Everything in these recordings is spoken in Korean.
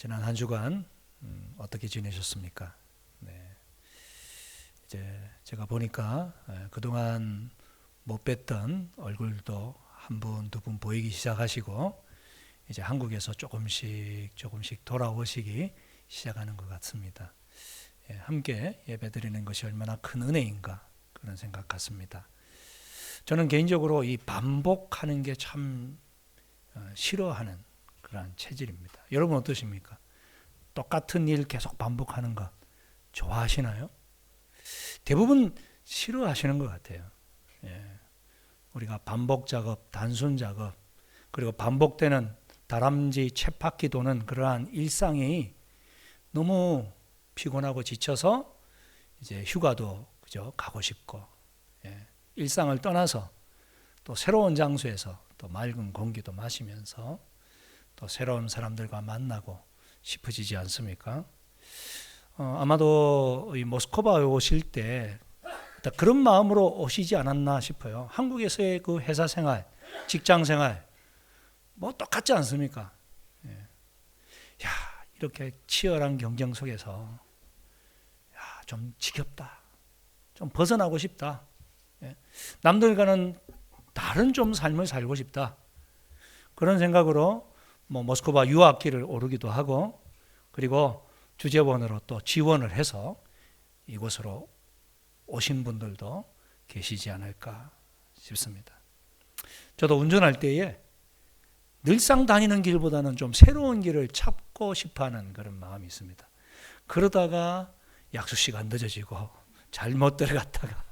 지난 한 주간 어떻게 지내셨습니까? 네, 이제 제가 보니까 그동안 못 뵀던 얼굴도 한 분, 두 분 보이기 시작하시고 이제 한국에서 조금씩 돌아오시기 시작하는 것 같습니다. 함께 예배드리는 것이 얼마나 큰 은혜인가 그런 생각 같습니다. 저는 개인적으로 이 반복하는 게 참 싫어하는 그런 체질입니다. 여러분 어떠십니까? 똑같은 일 계속 반복하는 것 좋아하시나요? 대부분 싫어하시는 것 같아요. 우리가 반복 작업, 단순 작업, 그리고 반복되는 다람쥐 쳇바퀴 도는 그러한 일상이 너무 피곤하고 지쳐서 이제 휴가도 그죠 가고 싶고, 일상을 떠나서 또 새로운 장소에서 또 맑은 공기도 마시면서 또 새로운 사람들과 만나고 싶어지지 않습니까? 아마도 이 모스크바에 오실 때 그런 마음으로 오시지 않았나 싶어요. 한국에서의 그 회사 생활, 직장 생활 뭐 똑같지 않습니까? 야, 이렇게 치열한 경쟁 속에서 좀 지겹다. 좀 벗어나고 싶다. 남들과는 다른 좀 삶을 살고 싶다. 그런 생각으로 뭐 모스크바 유학길을 오르기도 하고, 그리고 주재원으로 또 지원을 해서 이곳으로 오신 분들도 계시지 않을까 싶습니다. 저도 운전할 때에 늘상 다니는 길보다는 좀 새로운 길을 찾고 싶어하는 그런 마음이 있습니다. 그러다가 약속 시간 늦어지고 잘못 들어갔다가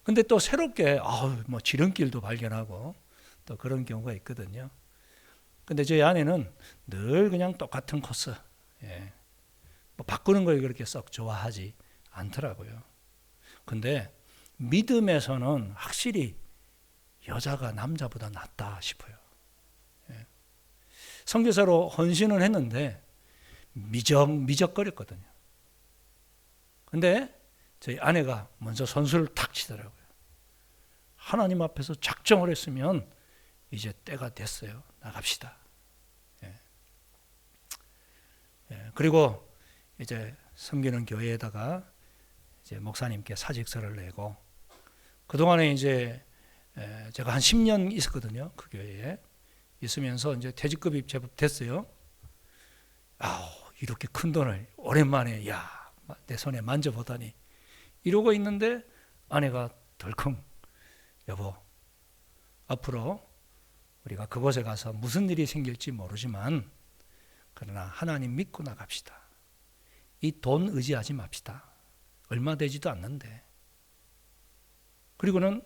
근데 또 새롭게 뭐 지름길도 발견하고 또 그런 경우가 있거든요. 근데 저희 아내는 늘 그냥 똑같은 코스, 뭐 바꾸는 걸 그렇게 썩 좋아하지 않더라고요. 근데 믿음에서는 확실히 여자가 남자보다 낫다 싶어요. 선교사로 헌신을 했는데 미적거렸거든요. 근데 저희 아내가 먼저 선수를 탁 치더라고요. 하나님 앞에서 작정을 했으면 이제 때가 됐어요. 나갑시다. 그리고 이제 섬기는 교회에다가 이제 목사님께 사직서를 내고, 그동안에 이제 제가 한 10년 있었거든요. 그 교회에 있으면서 이제 퇴직급이 제법 됐어요. 이렇게 큰 돈을 오랜만에 내 손에 만져보다니 이러고 있는데 아내가 덜컹, 여보, 앞으로 우리가 그곳에 가서 무슨 일이 생길지 모르지만 그러나 하나님 믿고 나갑시다. 이 돈 의지하지 맙시다. 얼마 되지도 않는데. 그리고는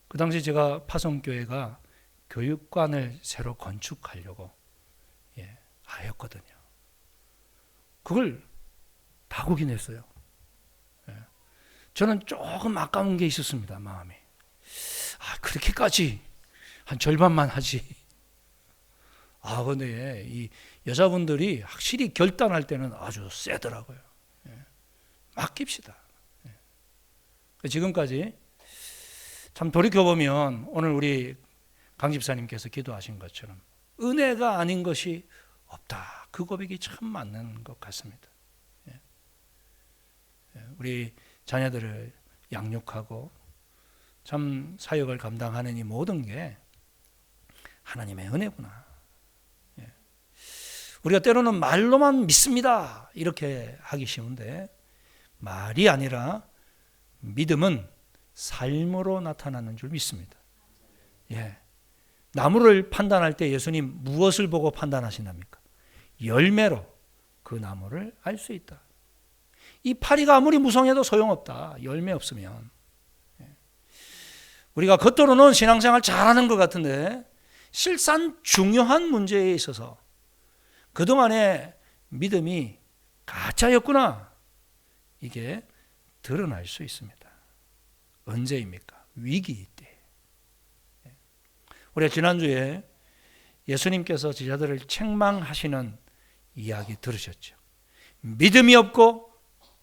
그 당시 제가 파송교회가 교육관을 새로 건축하려고 하였거든요. 그걸 다 구긴했어요. 저는 조금 아까운 게 있었습니다. 마음이. 그렇게까지 한 절반만 하지. 근데 이 여자분들이 확실히 결단할 때는 아주 세더라고요. 맡깁시다. 지금까지 참 돌이켜보면 오늘 우리 강 집사님께서 기도하신 것처럼 은혜가 아닌 것이 없다. 그 고백이 참 맞는 것 같습니다. 우리 자녀들을 양육하고 참 사역을 감당하는 이 모든 게 하나님의 은혜구나. 우리가 때로는 말로만 믿습니다 이렇게 하기 쉬운데, 말이 아니라 믿음은 삶으로 나타나는 줄 믿습니다. 나무를 판단할 때 예수님 무엇을 보고 판단하신답니까? 열매로 그 나무를 알 수 있다. 이 파리가 아무리 무성해도 소용없다. 열매 없으면. 우리가 겉으로는 신앙생활 잘하는 것 같은데 실상 중요한 문제에 있어서 그동안의 믿음이 가짜였구나. 이게 드러날 수 있습니다. 언제입니까? 위기 때. 우리가 지난주에 예수님께서 제자들을 책망하시는 이야기 들으셨죠. 믿음이 없고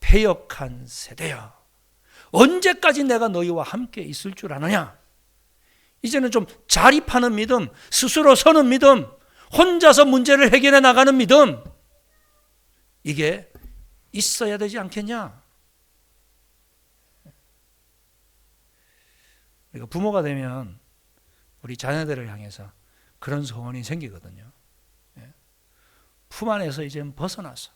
패역한 세대야. 언제까지 내가 너희와 함께 있을 줄 아느냐? 이제는 좀 자립하는 믿음, 스스로 서는 믿음, 혼자서 문제를 해결해 나가는 믿음, 이게 있어야 되지 않겠냐? 우리가 부모가 되면 우리 자녀들을 향해서 그런 소원이 생기거든요. 품 안에서 이제 벗어나서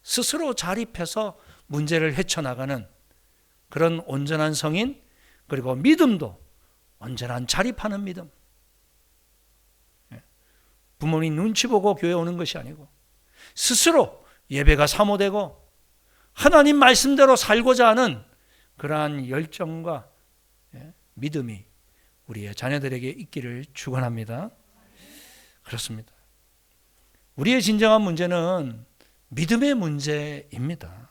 스스로 자립해서 문제를 헤쳐나가는 그런 온전한 성인, 그리고 믿음도 온전한 자립하는 믿음. 부모님 눈치 보고 교회 오는 것이 아니고 스스로 예배가 사모되고 하나님 말씀대로 살고자 하는 그러한 열정과 믿음이 우리의 자녀들에게 있기를 축원합니다. 그렇습니다. 우리의 진정한 문제는 믿음의 문제입니다.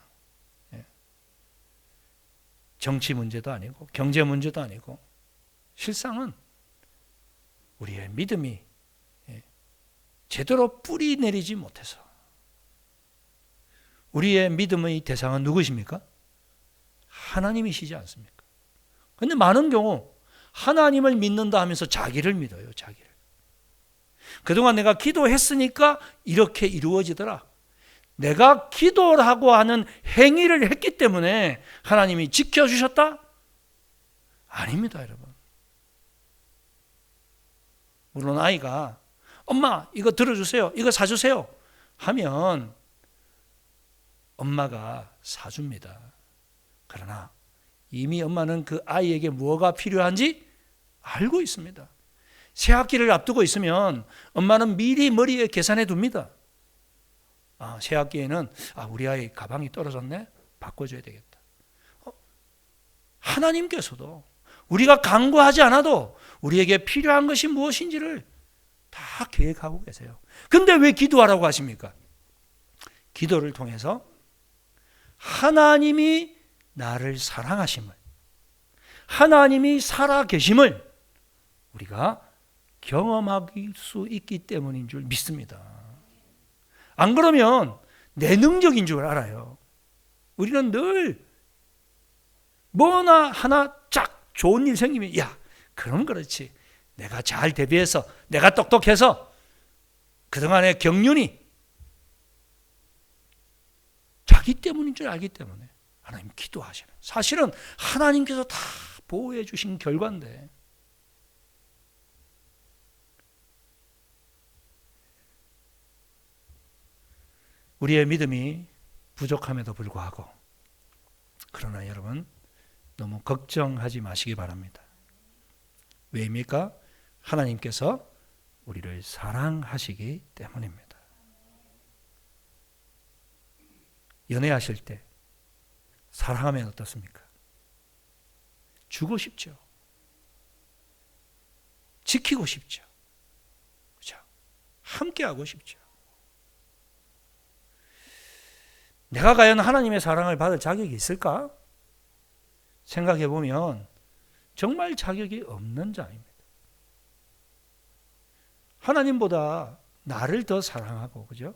정치 문제도 아니고 경제 문제도 아니고 실상은 우리의 믿음이 제대로 뿌리 내리지 못해서. 우리의 믿음의 대상은 누구십니까? 하나님이시지 않습니까? 그런데 많은 경우 하나님을 믿는다 하면서 자기를 믿어요. 자기를. 그동안 내가 기도했으니까 이렇게 이루어지더라. 내가 기도하고 하는 행위를 했기 때문에 하나님이 지켜주셨다? 아닙니다, 여러분. 물론 아이가 엄마 이거 들어주세요, 이거 사주세요 하면 엄마가 사줍니다. 그러나 이미 엄마는 그 아이에게 뭐가 필요한지 알고 있습니다. 새 학기를 앞두고 있으면 엄마는 미리 머리에 계산해 둡니다. 새 학기에는 우리 아이 가방이 떨어졌네, 바꿔줘야 되겠다. 하나님께서도 우리가 간구하지 않아도 우리에게 필요한 것이 무엇인지를 다 계획하고 계세요. 근데 왜 기도하라고 하십니까? 기도를 통해서 하나님이 나를 사랑하심을, 하나님이 살아 계심을 우리가 경험할 수 있기 때문인 줄 믿습니다. 안 그러면 내 능력인 줄 알아요. 우리는 늘 뭐나 하나 쫙 좋은 일 생기면 그럼 그렇지, 내가 잘 대비해서, 내가 똑똑해서, 그동안의 경륜이 자기 때문인 줄 알기 때문에 하나님 기도하시는, 사실은 하나님께서 다 보호해 주신 결과인데, 우리의 믿음이 부족함에도 불구하고, 그러나 여러분 너무 걱정하지 마시기 바랍니다. 왜입니까? 하나님께서 우리를 사랑하시기 때문입니다. 연애하실 때 사랑하면 어떻습니까? 주고 싶죠. 지키고 싶죠. 그렇죠? 함께하고 싶죠. 내가 과연 하나님의 사랑을 받을 자격이 있을까? 생각해 보면 정말 자격이 없는 자입니다. 하나님보다 나를 더 사랑하고, 그죠?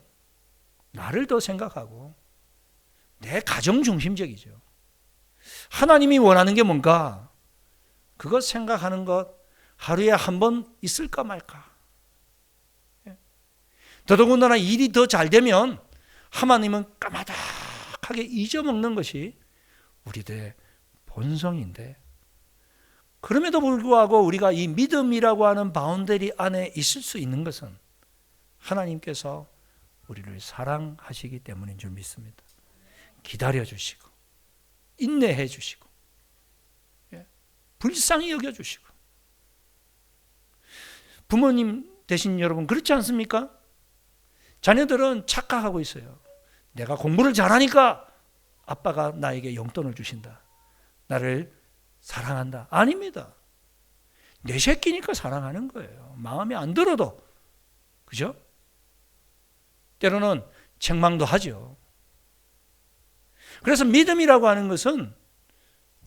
나를 더 생각하고, 내 가정 중심적이죠. 하나님이 원하는 게 뭔가, 그것 생각하는 것 하루에 한 번 있을까 말까. 더더군다나 일이 더 잘 되면 하나님은 까마득하게 잊어먹는 것이 우리들의 본성인데, 그럼에도 불구하고 우리가 이 믿음이라고 하는 바운더리 안에 있을 수 있는 것은 하나님께서 우리를 사랑하시기 때문인 줄 믿습니다. 기다려 주시고, 인내해 주시고, 불쌍히 여겨 주시고. 부모님 되신 여러분 그렇지 않습니까? 자녀들은 착각하고 있어요. 내가 공부를 잘하니까 아빠가 나에게 용돈을 주신다, 나를 사랑한다. 아닙니다. 내 새끼니까 사랑하는 거예요. 마음에 안 들어도. 그죠? 때로는 책망도 하죠. 그래서 믿음이라고 하는 것은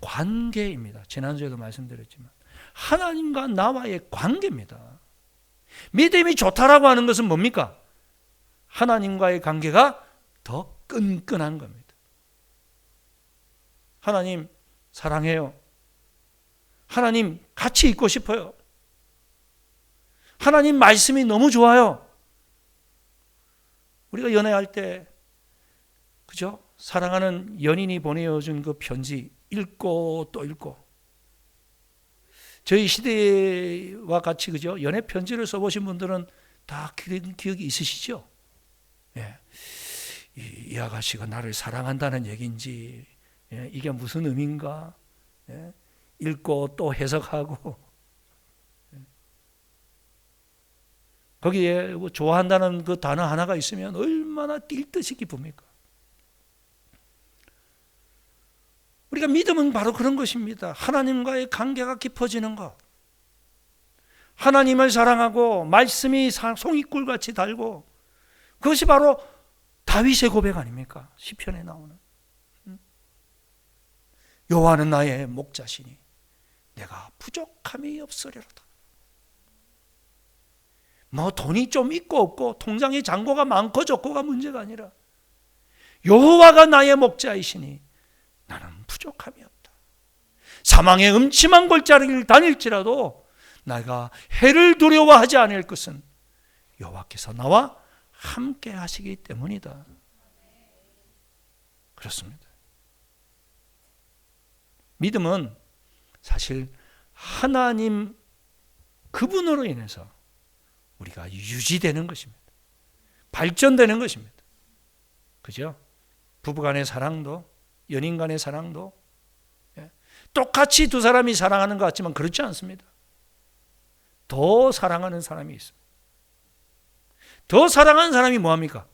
관계입니다. 지난주에도 말씀드렸지만 하나님과 나와의 관계입니다. 믿음이 좋다라고 하는 것은 뭡니까? 하나님과의 관계가 더 끈끈한 겁니다. 하나님 사랑해요. 하나님 같이 있고 싶어요. 하나님 말씀이 너무 좋아요. 우리가 연애할 때, 그죠? 사랑하는 연인이 보내준 그 편지 읽고 또 읽고. 저희 시대와 같이, 그죠? 연애 편지를 써보신 분들은 다 그런 기억이 있으시죠? 예. 이 아가씨가 나를 사랑한다는 얘기인지, 예, 이게 무슨 의미인가? 예. 읽고 또 해석하고, 예. 거기에 좋아한다는 그 단어 하나가 있으면 얼마나 뛸 듯이 기쁩니까? 우리가 믿음은 바로 그런 것입니다. 하나님과의 관계가 깊어지는 것. 하나님을 사랑하고 말씀이 송이꿀같이 달고, 그것이 바로 다윗의 고백 아닙니까? 시편에 나오는. 여호와는 나의 목자시니 내가 부족함이 없으리로다. 뭐 돈이 좀 있고 없고 통장에 잔고가 많고 적고가 문제가 아니라 여호와가 나의 목자이시니 나는 부족함이 없다. 사망의 음침한 골짜기를 다닐지라도 내가 해를 두려워하지 않을 것은 여호와께서 나와 함께 하시기 때문이다. 그렇습니다. 믿음은 사실 하나님 그분으로 인해서 우리가 유지되는 것입니다. 발전되는 것입니다. 그죠? 부부간의 사랑도, 연인 간의 사랑도, 똑같이 두 사람이 사랑하는 것 같지만 그렇지 않습니다. 더 사랑하는 사람이 있습니다. 더 사랑하는 사람이 뭐합니까?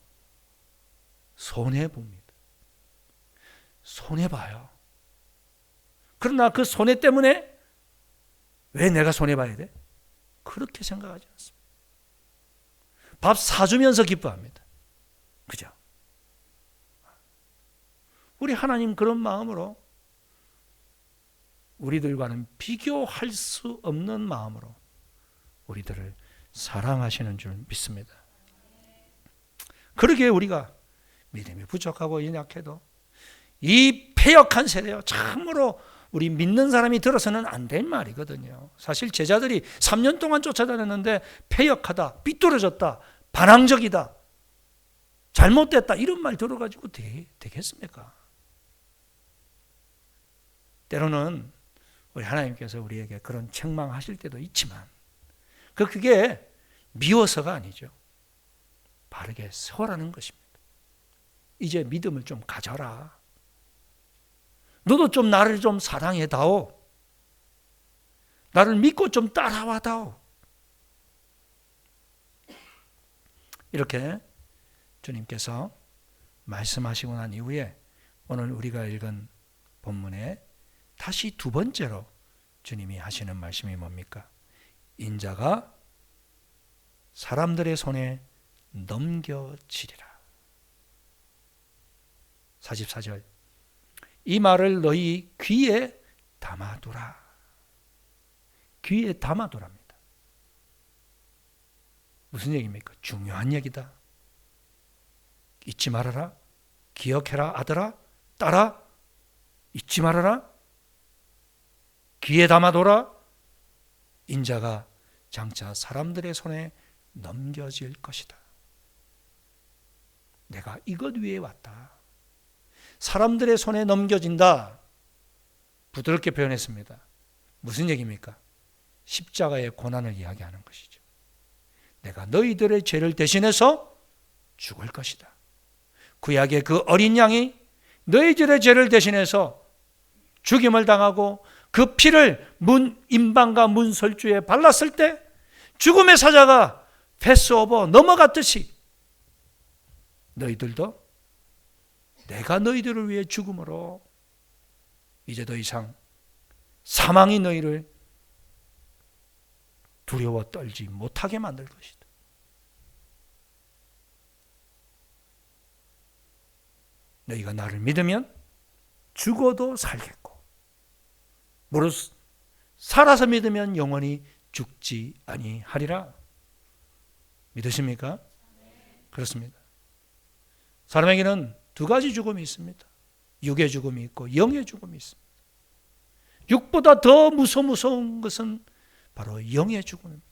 손해봅니다. 손해봐요. 그러나 그 손해 때문에 왜 내가 손해봐야 돼? 그렇게 생각하지 않습니다. 밥 사주면서 기뻐합니다. 그죠? 우리 하나님 그런 마음으로 우리들과는 비교할 수 없는 마음으로 우리들을 사랑하시는 줄 믿습니다. 그러기에 우리가 믿음이 부족하고 연약해도 이 패역한 세대요, 참으로 우리 믿는 사람이 들어서는 안 될 말이거든요. 사실 제자들이 3년 동안 쫓아다녔는데 패역하다, 삐뚤어졌다, 반항적이다, 잘못됐다 이런 말 들어가지고 되겠습니까? 때로는 우리 하나님께서 우리에게 그런 책망하실 때도 있지만 그게 미워서가 아니죠. 바르게 세워라는 것입니다. 이제 믿음을 좀 가져라. 너도 좀 나를 좀 사랑해다오. 나를 믿고 좀 따라와다오. 이렇게 주님께서 말씀하시고 난 이후에 오늘 우리가 읽은 본문에 다시 두 번째로 주님이 하시는 말씀이 뭡니까? 인자가 사람들의 손에 넘겨지리라. 44절. 이 말을 너희 귀에 담아두라. 귀에 담아두랍니다. 무슨 얘기입니까? 중요한 얘기다. 잊지 말아라. 기억해라 아들아. 딸아. 잊지 말아라. 귀에 담아둬라. 인자가 장차 사람들의 손에 넘겨질 것이다. 내가 이것 위에 왔다. 사람들의 손에 넘겨진다. 부드럽게 표현했습니다. 무슨 얘기입니까? 십자가의 고난을 이야기하는 것이죠. 내가 너희들의 죄를 대신해서 죽을 것이다. 구약의 그 어린 양이 너희들의 죄를 대신해서 죽임을 당하고 그 피를 임방과 문설주에 발랐을 때 죽음의 사자가 패스오버 넘어갔듯이 너희들도 내가 너희들을 위해 죽음으로 이제 더 이상 사망이 너희를 두려워 떨지 못하게 만들 것이다. 너희가 나를 믿으면 죽어도 살겠고 무릇 살아서 믿으면 영원히 죽지 아니하리라. 믿으십니까? 그렇습니다. 사람에게는 두 가지 죽음이 있습니다. 육의 죽음이 있고 영의 죽음이 있습니다. 육보다 더 무서운 것은 바로 영의 죽음입니다.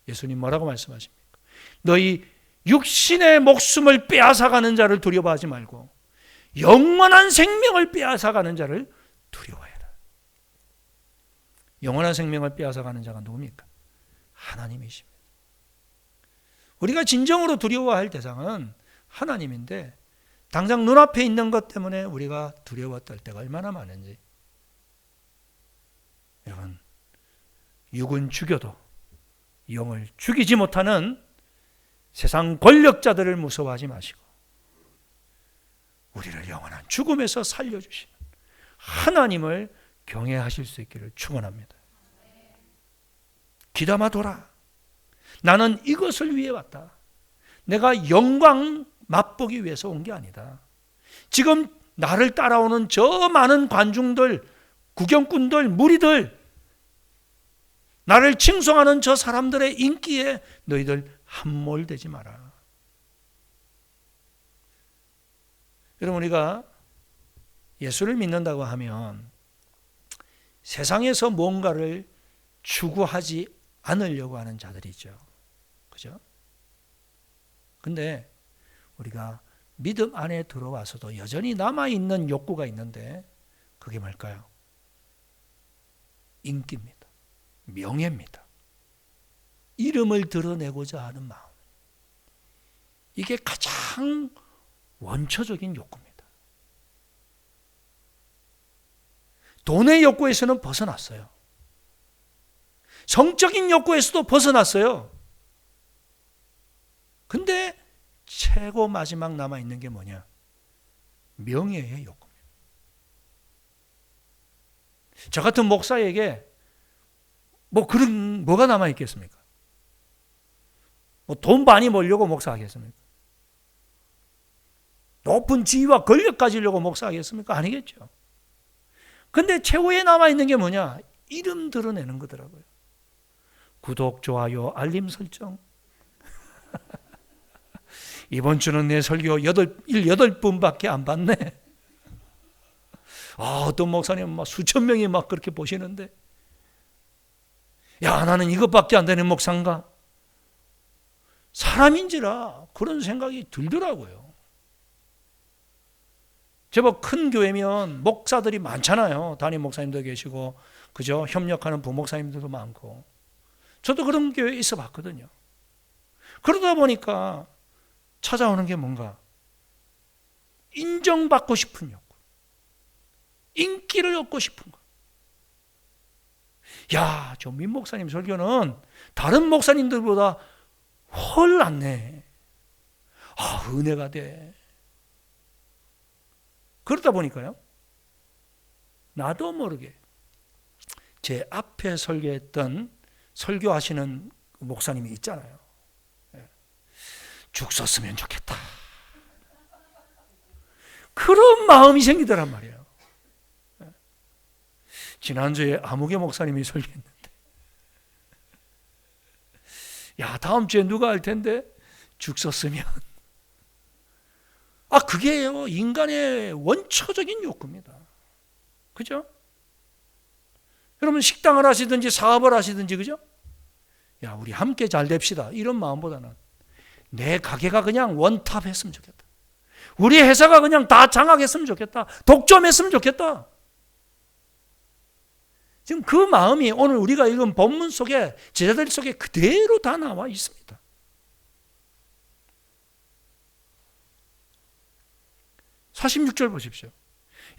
예수님 뭐라고 말씀하십니까? 너희 육신의 목숨을 빼앗아가는 자를 두려워하지 말고 영원한 생명을 빼앗아가는 자를 두려워해라. 영원한 생명을 빼앗아가는 자가 누굽니까? 하나님이십니다. 우리가 진정으로 두려워할 대상은 하나님인데 당장 눈앞에 있는 것 때문에 우리가 두려워 떨 때가 얼마나 많은지. 여러분, 육은 죽여도 영을 죽이지 못하는 세상 권력자들을 무서워하지 마시고 우리를 영원한 죽음에서 살려주시는 하나님을 경외하실 수 있기를 축원합니다. 귀담아둬라. 나는 이것을 위해 왔다. 내가 영광 맛보기 위해서 온 게 아니다. 지금 나를 따라오는 저 많은 관중들, 구경꾼들, 무리들, 나를 칭송하는 저 사람들의 인기에 너희들 함몰되지 마라. 여러분, 우리가 예수를 믿는다고 하면 세상에서 뭔가를 추구하지 않으려고 하는 자들이죠. 그죠? 근데 우리가 믿음 안에 들어와서도 여전히 남아있는 욕구가 있는데 그게 뭘까요? 인기입니다. 명예입니다. 이름을 드러내고자 하는 마음. 이게 가장 원초적인 욕구입니다. 돈의 욕구에서는 벗어났어요. 성적인 욕구에서도 벗어났어요. 근데 최고 마지막 남아있는 게 뭐냐? 명예의 욕구입니다. 저 같은 목사에게 뭐가 남아있겠습니까? 돈 많이 벌려고 목사하겠습니까? 높은 지위와 권력 가지려고 목사하겠습니까? 아니겠죠. 근데 최후에 남아있는 게 뭐냐? 이름 드러내는 거더라고요. 구독, 좋아요, 알림 설정. 이번 주는 내 설교 8분밖에 안 봤네. 어떤 목사님은 막 수천 명이 막 그렇게 보시는데, 야, 나는 이것밖에 안 되는 목사인가? 사람인지라 그런 생각이 들더라고요. 제법 큰 교회면 목사들이 많잖아요. 담임 목사님도 계시고, 그죠? 협력하는 부목사님들도 많고. 저도 그런 교회에 있어 봤거든요. 그러다 보니까 찾아오는 게 뭔가? 인정받고 싶은 욕구. 인기를 얻고 싶은 거. 야, 저 민 목사님 설교는 다른 목사님들보다 훨 낫네. 은혜가 돼. 그러다 보니까요, 나도 모르게 제 앞에 설교하시는 목사님이 있잖아요. 죽 썼으면 좋겠다. 그런 마음이 생기더란 말이에요. 지난주에 아무개 목사님이 설교했는데, 야, 다음 주에 누가 할 텐데 죽 썼으면. 그게요, 인간의 원초적인 욕구입니다. 그죠? 여러분, 식당을 하시든지 사업을 하시든지, 그죠? 야, 우리 함께 잘 됩시다, 이런 마음보다는 내 가게가 그냥 원탑 했으면 좋겠다. 우리 회사가 그냥 다 장악했으면 좋겠다. 독점했으면 좋겠다. 지금 그 마음이 오늘 우리가 읽은 본문 속에, 제자들 속에 그대로 다 나와 있습니다. (46절) 보십시오.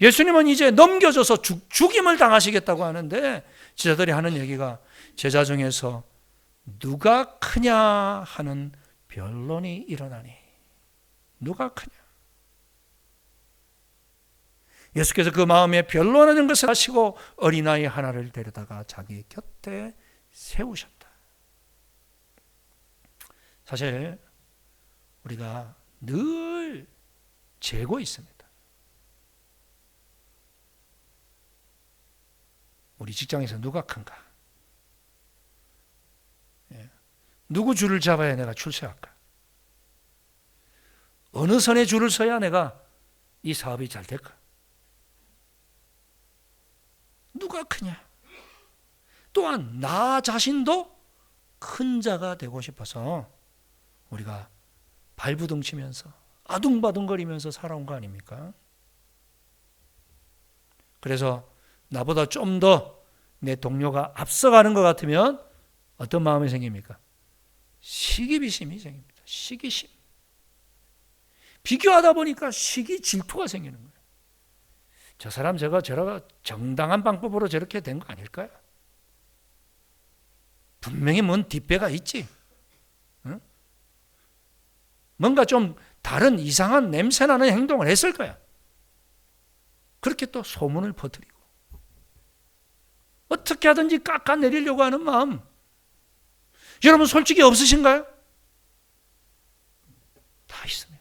예수님은 이제 넘겨져서 죽임을 당하시겠다고 하는데 제자들이 하는 얘기가, 제자 중에서 누가 크냐 하는 변론이 일어나니. 누가 크냐? 예수께서 그 마음에 변론하는 것을 하시고 어린아이 하나를 데려다가 자기 곁에 세우셨다. 사실 우리가 늘 재고 있습니다. 우리 직장에서 누가 큰가? 누구 줄을 잡아야 내가 출세할까? 어느 선에 줄을 서야 내가 이 사업이 잘 될까? 누가 크냐? 또한 나 자신도 큰 자가 되고 싶어서 우리가 발부둥 치면서 아둥바둥거리면서 살아온 거 아닙니까? 그래서 나보다 좀 더 내 동료가 앞서가는 것 같으면 어떤 마음이 생깁니까? 시기비심이 생깁니다. 시기심. 비교하다 보니까 시기 질투가 생기는 거예요. 저 사람 제가 정당한 방법으로 저렇게 된 거 아닐까요? 분명히 뭔 뒷배가 있지. 응? 뭔가 좀 다른 이상한 냄새나는 행동을 했을 거야. 그렇게 또 소문을 퍼뜨리고 어떻게 하든지 깎아내리려고 하는 마음. 여러분 솔직히 없으신가요? 다 있습니다.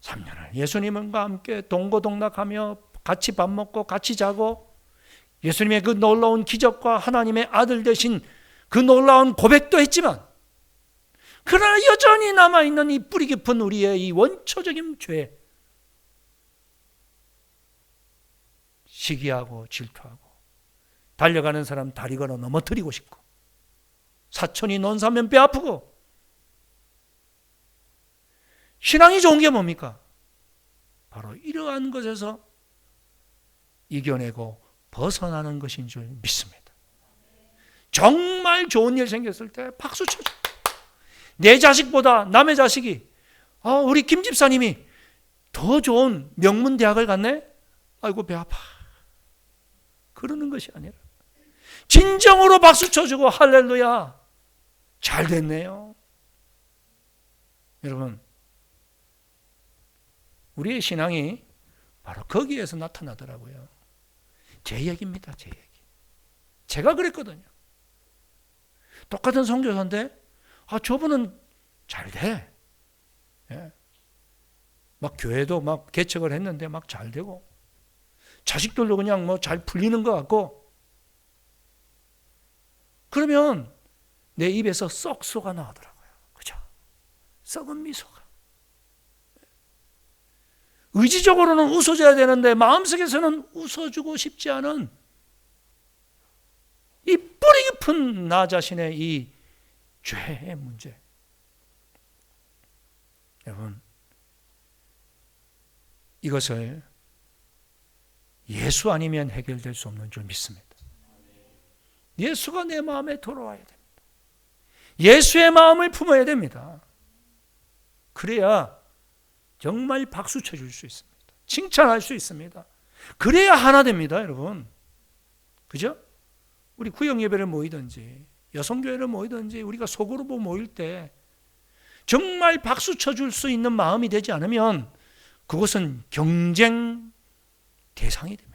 3년을 예수님과 함께 동고동락하며 같이 밥 먹고 같이 자고 예수님의 그 놀라운 기적과 하나님의 아들 되신 그 놀라운 고백도 했지만 그러나 여전히 남아있는 이 뿌리 깊은 우리의 이 원초적인 죄, 시기하고 질투하고 달려가는 사람 다리 걸어 넘어뜨리고 싶고 사촌이 논사면 뼈 아프고 신앙이 좋은 게 뭡니까? 바로 이러한 것에서 이겨내고 벗어나는 것인 줄 믿습니다. 정말 좋은 일 생겼을 때 박수 쳐줘. 내 자식보다 남의 자식이 우리 김 집사님이 더 좋은 명문대학을 갔네? 아이고 배 아파. 그러는 것이 아니라 진정으로 박수 쳐주고 할렐루야 잘 됐네요. 여러분 우리의 신앙이 바로 거기에서 나타나더라고요. 제 얘기입니다. 제 얘기. 제가 그랬거든요. 똑같은 선교사인데 저분은 잘 돼. 예. 막 교회도 막 개척을 했는데 막 잘 되고 자식들도 그냥 뭐 잘 풀리는 것 같고 그러면 내 입에서 썩소가 나오더라고요. 그죠? 썩은 미소가. 의지적으로는 웃어줘야 되는데 마음속에서는 웃어주고 싶지 않은 이 뿌리 깊은 나 자신의 이 죄의 문제. 여러분 이것을 예수 아니면 해결될 수 없는 줄 믿습니다. 예수가 내 마음에 돌아와야 됩니다. 예수의 마음을 품어야 됩니다. 그래야 정말 박수 쳐줄 수 있습니다. 칭찬할 수 있습니다. 그래야 하나 됩니다, 여러분. 그죠? 우리 구역예배를 모이든지 여성교회를 모이든지 우리가 소그룹으로 모일 때 정말 박수 쳐줄 수 있는 마음이 되지 않으면 그것은 경쟁 대상이 됩니다.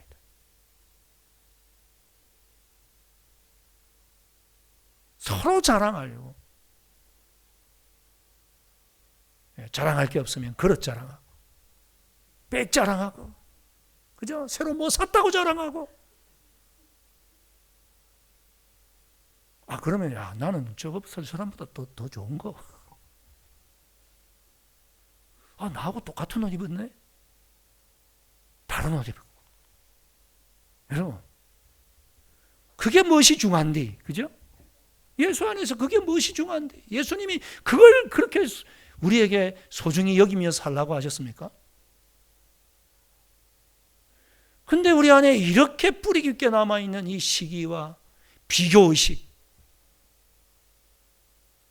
서로 자랑하려고. 자랑할 게 없으면 그릇 자랑하고 백 자랑하고 그죠? 새로 뭐 샀다고 자랑하고 그러면 나는 저거 사람보다 더 좋은 거 나하고 똑같은 옷 입었네? 다른 옷 입었고 여러분 그게 무엇이 중요한디? 그죠? 예수 안에서 그게 무엇이 중요한데 예수님이 그걸 그렇게 우리에게 소중히 여기며 살라고 하셨습니까? 근데 우리 안에 이렇게 뿌리 깊게 남아있는 이 시기와 비교의식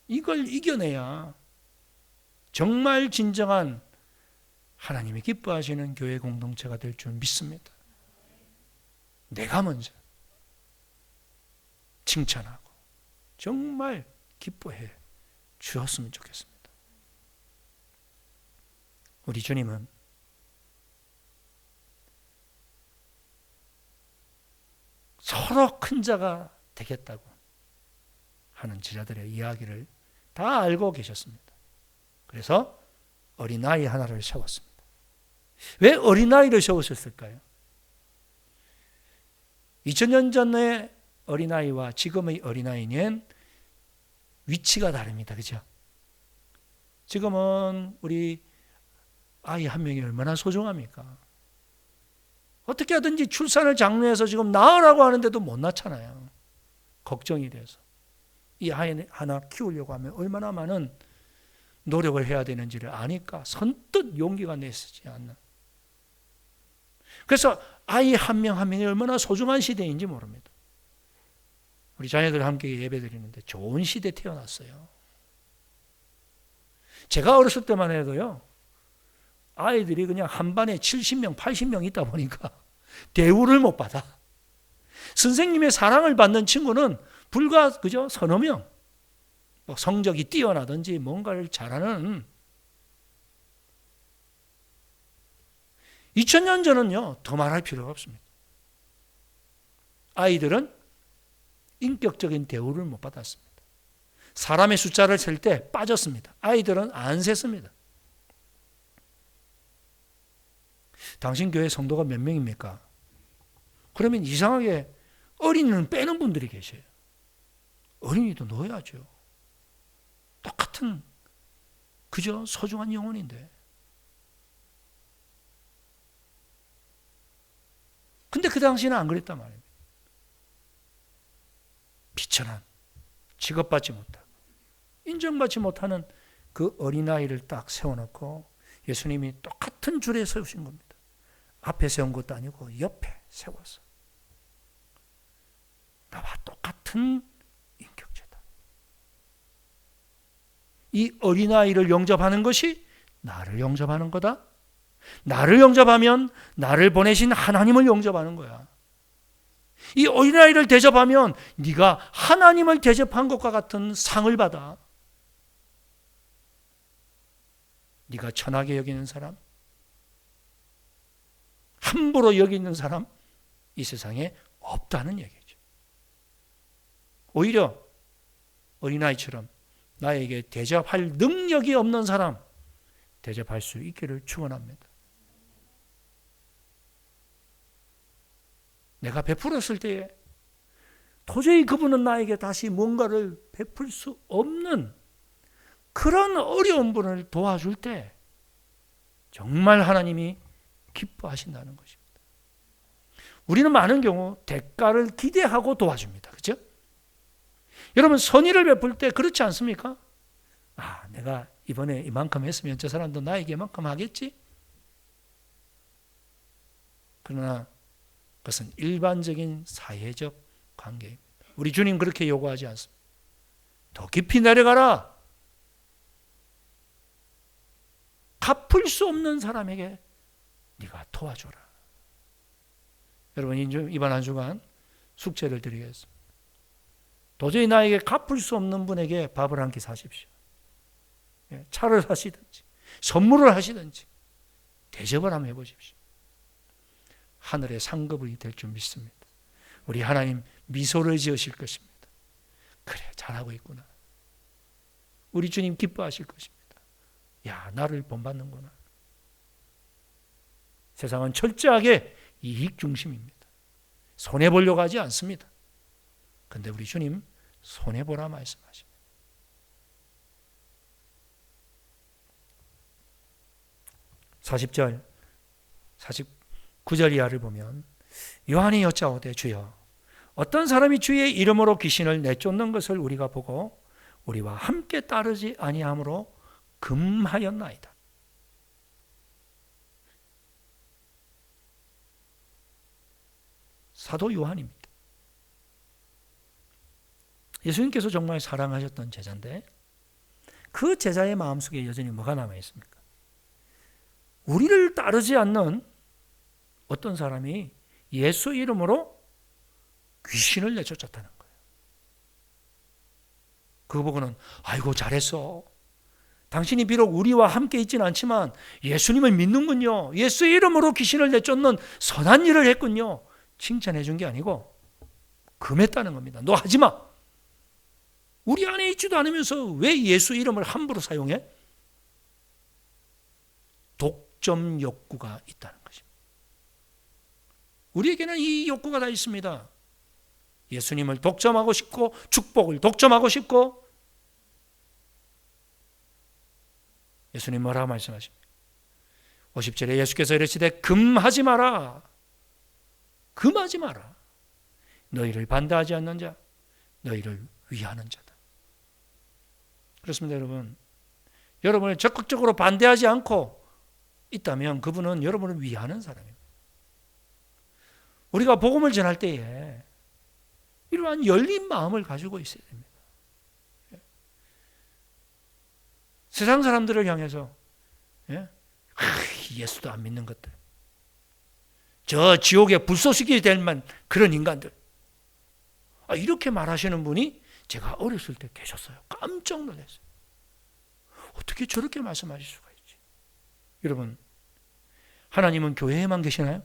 이걸 이겨내야 정말 진정한 하나님이 기뻐하시는 교회 공동체가 될 줄 믿습니다. 내가 먼저 칭찬하고 정말 기뻐해 주었으면 좋겠습니다. 우리 주님은 서로 큰 자가 되겠다고 하는 제자들의 이야기를 다 알고 계셨습니다. 그래서 어린아이 하나를 세웠습니다. 왜 어린아이를 세우셨을까요? 2000년 전의 어린아이와 지금의 어린아이는 위치가 다릅니다. 그죠? 지금은 우리 아이 한 명이 얼마나 소중합니까? 어떻게 하든지 출산을 장려해서 지금 낳으라고 하는데도 못 낳잖아요. 걱정이 돼서. 이 아이 하나 키우려고 하면 얼마나 많은 노력을 해야 되는지를 아니까 선뜻 용기가 내서지 않는. 그래서 아이 한 명 한 명이 얼마나 소중한 시대인지 모릅니다. 우리 자녀들 함께 예배드리는데 좋은 시대에 태어났어요. 제가 어렸을 때만 해도요, 아이들이 그냥 한 반에 70명, 80명 있다 보니까 대우를 못 받아. 선생님의 사랑을 받는 친구는 불과 그저 서너 명, 뭐 성적이 뛰어나든지 뭔가를 잘하는. 2000년 전은요, 더 말할 필요가 없습니다. 아이들은 인격적인 대우를 못 받았습니다. 사람의 숫자를 셀 때 빠졌습니다. 아이들은 안 셌습니다. 당신 교회 성도가 몇 명입니까? 그러면 이상하게 어린이는 빼는 분들이 계셔요. 어린이도 넣어야죠. 똑같은 그저 소중한 영혼인데. 근데 그 당시는 안 그랬단 말입니다. 비천한, 취급받지 못하고 인정받지 못하는 그 어린아이를 딱 세워놓고 예수님이 똑같은 줄에 세우신 겁니다. 앞에 세운 것도 아니고 옆에 세워서 나와 똑같은 인격체다. 이 어린아이를 영접하는 것이 나를 영접하는 거다. 나를 영접하면 나를 보내신 하나님을 영접하는 거야. 이 어린아이를 대접하면 네가 하나님을 대접한 것과 같은 상을 받아. 네가 천하게 여기는 사람, 함부로 여기는 사람, 이 세상에 없다는 얘기죠. 오히려 어린아이처럼 나에게 대접할 능력이 없는 사람 대접할 수 있기를 축원합니다. 내가 베풀었을 때에 도저히 그분은 나에게 다시 뭔가를 베풀 수 없는 그런 어려운 분을 도와줄 때 정말 하나님이 기뻐하신다는 것입니다. 우리는 많은 경우 대가를 기대하고 도와줍니다. 그렇죠? 여러분 선의를 베풀 때 그렇지 않습니까? 아, 내가 이번에 이만큼 했으면 저 사람도 나에게 이만큼 하겠지? 그러나 그것은 일반적인 사회적 관계입니다. 우리 주님 그렇게 요구하지 않습니다. 더 깊이 내려가라. 갚을 수 없는 사람에게 네가 도와줘라. 여러분 이번 한 주간 숙제를 드리겠습니다. 도저히 나에게 갚을 수 없는 분에게 밥을 한 끼 사십시오. 차를 하시든지 선물을 하시든지 대접을 한번 해보십시오. 하늘의 상급이 될 줄 믿습니다. 우리 하나님 미소를 지으실 것입니다. 그래, 잘하고 있구나. 우리 주님 기뻐하실 것입니다. 야, 나를 본받는구나. 세상은 철저하게 이익 중심입니다. 손해보려고 하지 않습니다. 그런데 우리 주님 손해보라 말씀하십니다. 40절, 49절 이하를 보면 요한이 여짜오되 주여 어떤 사람이 주의 이름으로 귀신을 내쫓는 것을 우리가 보고 우리와 함께 따르지 아니함으로 금하였나이다. 사도 요한입니다. 예수님께서 정말 사랑하셨던 제자인데 그 제자의 마음속에 여전히 뭐가 남아있습니까? 우리를 따르지 않는 어떤 사람이 예수 이름으로 귀신을 내쫓았다는 거예요. 그거 보고는 아이고 잘했어. 당신이 비록 우리와 함께 있지는 않지만 예수님을 믿는군요. 예수 이름으로 귀신을 내쫓는 선한 일을 했군요. 칭찬해 준 게 아니고 금했다는 겁니다. 너 하지 마. 우리 안에 있지도 않으면서 왜 예수 이름을 함부로 사용해? 독점 욕구가 있다는 것입니다. 우리에게는 이 욕구가 다 있습니다. 예수님을 독점하고 싶고 축복을 독점하고 싶고. 예수님 뭐라고 말씀하십니까? 50절에 예수께서 이르시되 금하지 마라. 금하지 마라. 너희를 반대하지 않는 자, 너희를 위하는 자다. 그렇습니다, 여러분. 여러분을 적극적으로 반대하지 않고 있다면 그분은 여러분을 위하는 사람입니다. 우리가 복음을 전할 때에 이러한 열린 마음을 가지고 있어야 됩니다. 세상 사람들을 향해서 예수도 안 믿는 것들, 저 지옥에 불쏘시게 될 만 그런 인간들, 이렇게 말하시는 분이 제가 어렸을 때 계셨어요. 깜짝 놀랐어요. 어떻게 저렇게 말씀하실 수가 있지? 여러분, 하나님은 교회에만 계시나요?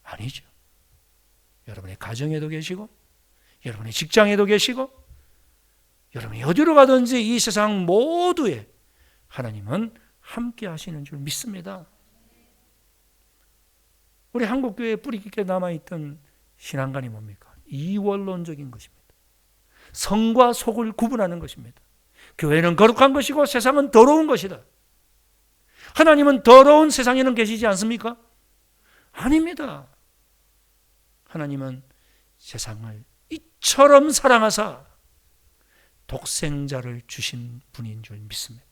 아니죠. 여러분의 가정에도 계시고, 여러분의 직장에도 계시고, 여러분이 어디로 가든지 이 세상 모두에 하나님은 함께 하시는 줄 믿습니다. 우리 한국교회에 뿌리 깊게 남아있던 신앙관이 뭡니까? 이원론적인 것입니다. 성과 속을 구분하는 것입니다. 교회는 거룩한 것이고 세상은 더러운 것이다. 하나님은 더러운 세상에는 계시지 않습니까? 아닙니다. 하나님은 세상을 이처럼 사랑하사 독생자를 주신 분인 줄 믿습니다.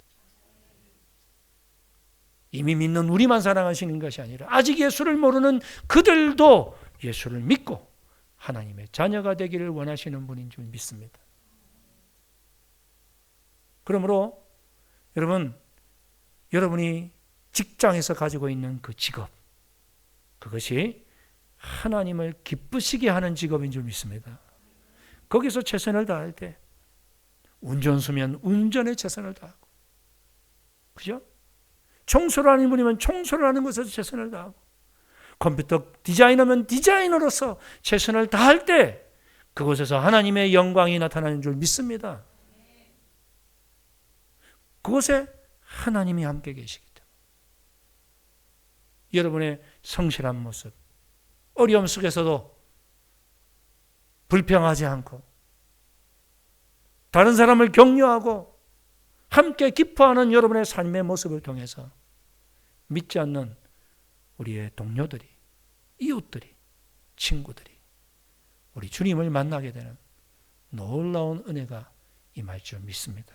이미 믿는 우리만 사랑하시는 것이 아니라 아직 예수를 모르는 그들도 예수를 믿고 하나님의 자녀가 되기를 원하시는 분인 줄 믿습니다. 그러므로 여러분, 여러분이 직장에서 가지고 있는 그 직업, 그것이 하나님을 기쁘시게 하는 직업인 줄 믿습니다. 거기서 최선을 다할 때, 운전수면 운전에 최선을 다하고, 그죠? 청소를 하는 분이면 청소를 하는 것에서 최선을 다하고, 컴퓨터 디자이너면 디자이너로서 최선을 다할 때 그곳에서 하나님의 영광이 나타나는 줄 믿습니다. 그곳에 하나님이 함께 계시기 때문에 여러분의 성실한 모습, 어려움 속에서도 불평하지 않고 다른 사람을 격려하고 함께 기뻐하는 여러분의 삶의 모습을 통해서 믿지 않는 우리의 동료들이, 이웃들이, 친구들이 우리 주님을 만나게 되는 놀라운 은혜가 임할 줄 믿습니다.